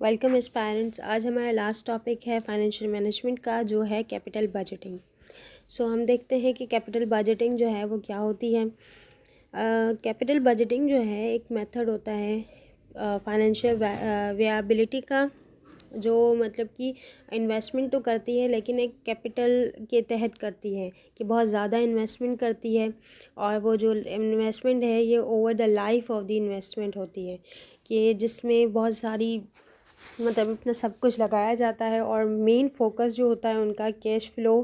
Welcome aspirants. आज हमारा last topic है फाइनेंशियल मैनेजमेंट का, जो है कैपिटल बजटिंग। हम देखते हैं कि कैपिटल बजटिंग जो है वो क्या होती है। कैपिटल बजटिंग जो है एक मेथड होता है फाइनेंशियल वियाबिलिटी का, जो मतलब कि इन्वेस्टमेंट तो करती है लेकिन एक कैपिटल के तहत करती है कि बहुत ज़्यादा इन्वेस्टमेंट करती है। और वो जो इन्वेस्टमेंट है ये over the life of the investment होती है, कि जिसमें बहुत सारी मतलब इतना सब कुछ लगाया जाता है और मेन फोकस जो होता है उनका कैश फ्लो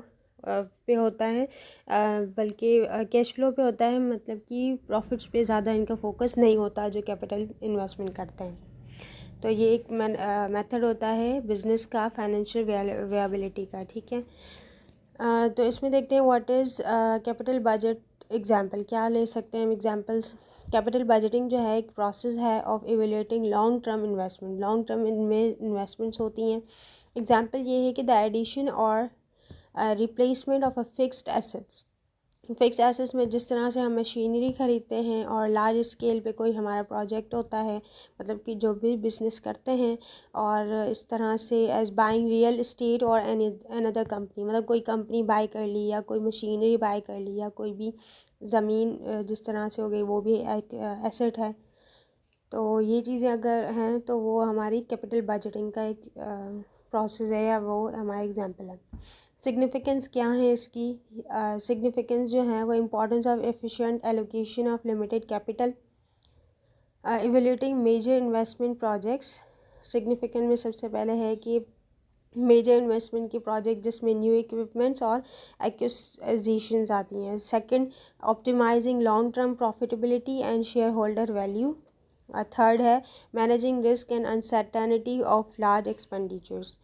पे होता है। बल्कि कैश फ्लो पे होता है, मतलब कि प्रॉफिट्स पे ज़्यादा इनका फोकस नहीं होता जो कैपिटल इन्वेस्टमेंट करते हैं। तो ये एक मेथड होता है बिजनेस का, फाइनेंशियल वियाबिलिटी का। ठीक है। तो इसमें देखते हैं what is capital budget. Example क्या ले सकते हैं हम एग्जाम्पल्स। कैपिटल बजटिंग जो है एक प्रोसेस है of evaluating long term investment. Long term इनमें इन्वेस्टमेंट्स होती हैं। एग्जाम्पल ये है कि द एडिशन और replacement of a fixed assets. Fix assets में जिस तरह से हम मशीनरी ख़रीदते हैं और लार्ज स्केल पे कोई हमारा प्रोजेक्ट होता है, मतलब कि जो भी बिज़नेस करते हैं, और इस तरह से एज बाइंग रियल इस्टेट और एनी अनदर कंपनी, मतलब कोई कंपनी बाई कर ली या कोई मशीनरी बाई कर ली या कोई भी ज़मीन जिस तरह से हो गई, वो भी एक एसेट है। तो ये चीज़ें अगर हैं तो वो हमारी कैपिटल बजटिंग का एक प्रोसेस है, या वो हमारा एग्जांपल है। सिग्निफिकेंस क्या है इसकी। सिग्निफिकेंस जो है वो importance of efficient allocation of limited capital, evaluating major investment projects. Significant में सबसे पहले है कि मेजर इन्वेस्टमेंट की प्रोजेक्ट जिसमें न्यू इक्विपमेंट्स और एक्विजिशंस आती हैं। Second, optimising long term profitability and share holder value. Third है managing risk and uncertainty of large expenditures.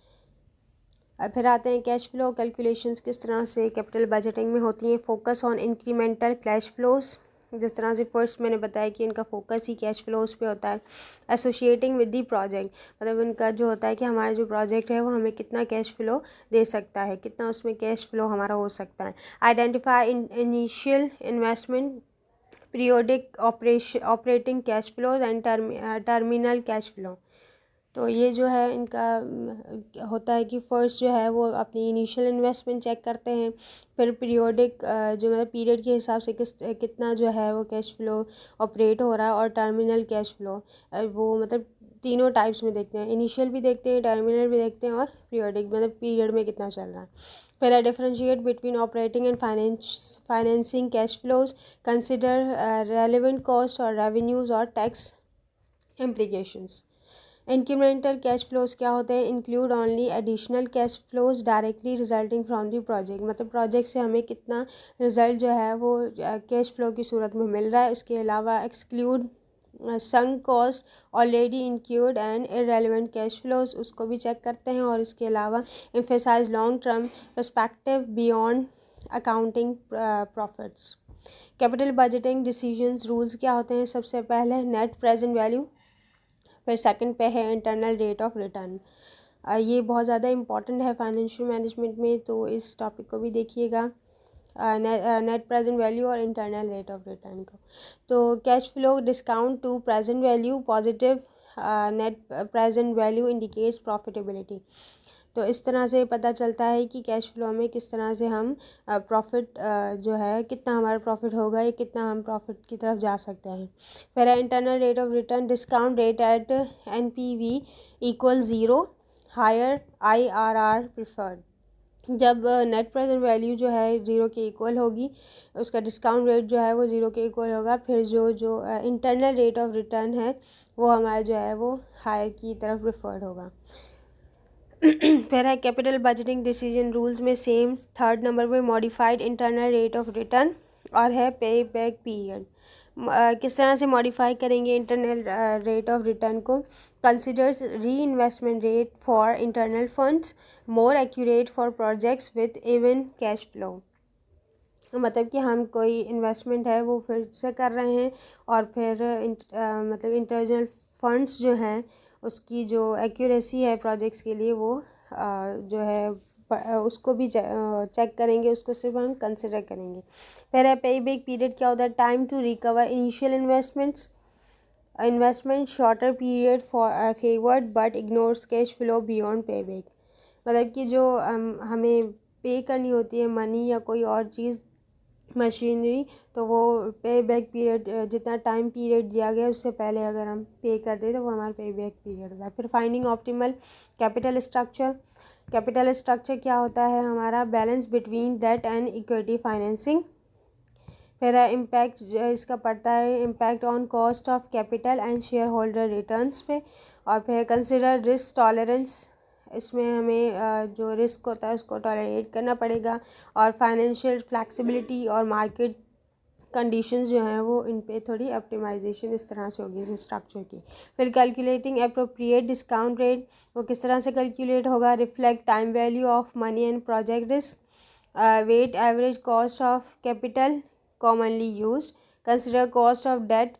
फिर आते हैं कैश फ्लो कैलकुलेशंस किस तरह से कैपिटल बजटिंग में होती हैं। Focus on incremental cash flows, जिस तरह से फर्स्ट मैंने बताया कि इनका फोकस ही कैश फ्लोज पे होता है। एसोशिएटिंग विद दी प्रोजेक्ट, मतलब उनका जो होता है कि हमारा जो प्रोजेक्ट है वो हमें कितना कैश फ्लो दे सकता है, कितना उसमें कैश फ्लो हमारा हो सकता है। Identify initial investment, periodic operating cash flows and terminal cash flow. तो ये जो है इनका होता है कि फ़र्स्ट जो है वो अपनी इनिशियल इन्वेस्टमेंट चेक करते हैं, फिर पीरियोडिक जो मतलब पीरियड के हिसाब से कितना जो है वो कैश फ्लो ऑपरेट हो रहा है, और टर्मिनल कैश फ्लो वो मतलब तीनों टाइप्स में देखते हैं। इनिशियल भी देखते हैं, टर्मिनल भी देखते हैं, और पीरियोडिक मतलब पीरियड में कितना चल रहा है। फिर differentiate between operating and financing cash flows, consider relevant cost और रेवेन्यूज़ और tax implications. Incremental cash flows क्या होते हैं। Include only additional cash flows directly resulting from the project, मतलब प्रोजेक्ट से हमें कितना रिजल्ट जो है वो कैश फ्लो की सूरत में मिल रहा है। इसके अलावा exclude sunk cost already include and irrelevant cash flows, उसको भी चेक करते हैं। और इसके अलावा emphasise long term perspective beyond accounting profits. Capital budgeting decisions rules क्या होते हैं। सबसे पहले नेट प्रेजेंट वैल्यू, फिर सेकंड पे है इंटरनल रेट ऑफ रिटर्न। ये बहुत ज़्यादा इंपॉर्टेंट है फाइनेंशियल मैनेजमेंट में, तो इस टॉपिक को भी देखिएगा, नेट प्रेजेंट वैल्यू और इंटरनल रेट ऑफ रिटर्न को। तो cash flow discount to present value positive, net present value indicates profitability. तो इस तरह से पता चलता है कि कैश फ्लो में किस तरह से हम प्रॉफिट जो है कितना हमारा प्रॉफिट होगा या कितना हम प्रॉफिट की तरफ जा सकते हैं। फिर internal rate of return, discount rate at NPV equal zero, higher IRR preferred. जब नेट प्रेजेंट वैल्यू जो है ज़ीरो के इक्वल होगी, उसका डिस्काउंट रेट जो है वो ज़ीरो के इक्वल होगा, फिर जो जो इंटरनल रेट ऑफ रिटर्न है वो हमारा जो है वो हायर की तरफ प्रिफर्ड होगा। फिर है कैपिटल बजटिंग डिसीजन रूल्स में सेम थर्ड नंबर पे modified internal rate of return, और है पे बैक पीरियड। किस तरह से मॉडिफाई करेंगे इंटरनल रेट ऑफ रिटर्न को। कंसिडर्स री investment rate for internal funds, more accurate for projects with even cash flow, मतलब कि हम कोई इन्वेस्टमेंट है वो फिर से कर रहे हैं, और फिर मतलब इंटरनल फंड्स जो हैं उसकी जो एक्यूरेसी है प्रोजेक्ट्स के लिए वो जो है उसको भी चेक करेंगे, उसको सिर्फ हम कंसिडर करेंगे। फिर है पे बैक पीरियड क्या होता है। Time to recover initial investments, investment shorter period for favoured but ignores cash flow beyond payback. मतलब कि जो हमें पे करनी होती है मनी या कोई और चीज़, मशीनरी, तो वो पे बैक पीरियड, जितना टाइम पीरियड दिया गया उससे पहले अगर हम पे कर दें तो वो हमारा पे बैक पीरियड होता है। फिर finding optimal capital structure. Capital structure क्या होता है हमारा? Balance between debt and equity financing. फिर इम्पैक्ट इसका पड़ता है impact on cost of capital and share holder returns पे। और फिर कंसिडर रिस्क टॉलरेंस, इसमें हमें जो रिस्क होता है उसको टॉलरेट करना पड़ेगा। और फाइनेंशियल फ्लैक्सिबिलिटी और मार्केट कंडीशंस जो हैं वो इन पे थोड़ी ऑप्टिमाइजेशन इस तरह से होगी इस स्ट्रक्चर की। फिर कैलकुलेटिंग अप्रोप्रिएट डिस्काउंट रेट, वो किस तरह से कैलकुलेट होगा? Reflect time value of money and project risk. Weight average cost of capital commonly used. Consider cost of debt,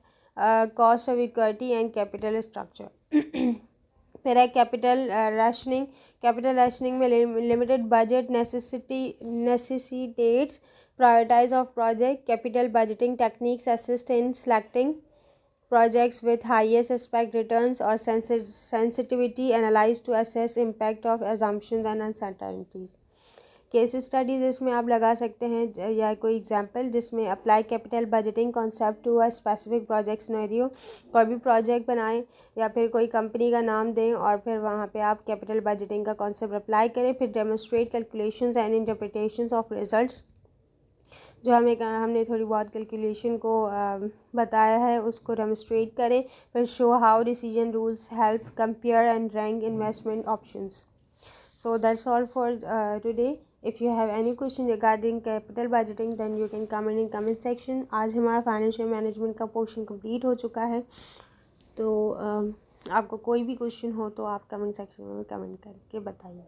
cost of equity and capital structure. फिर है capital rationing. Capital rationing में limited budget necessitates prioritize of project. Capital budgeting techniques assist in selecting projects with highest expected returns or sensitivity analyzed to assess impact of assumptions and uncertainties. Case studies इसमें आप लगा सकते हैं या कोई example जिसमें apply capital budgeting concept to a specific project scenario. कोई भी प्रोजेक्ट बनाएं या फिर कोई कंपनी का नाम दें और फिर वहाँ पे आप कैपिटल बजटिंग का कॉन्सेप्ट अप्लाई करें। फिर demonstrate calculations and interpretations of results, जो हमने थोड़ी बहुत कैलकुलेशन को बताया है उसको डेमोस्ट्रेट करें। फिर show how decision rules help compare and rank investment options. So that's all for today. If you have any question regarding capital budgeting then you can comment in comment section. आज हमारा financial management का portion complete हो चुका है, तो आपको कोई भी क्वेश्चन हो तो आप कमेंट सेक्शन में कमेंट करके बताइए।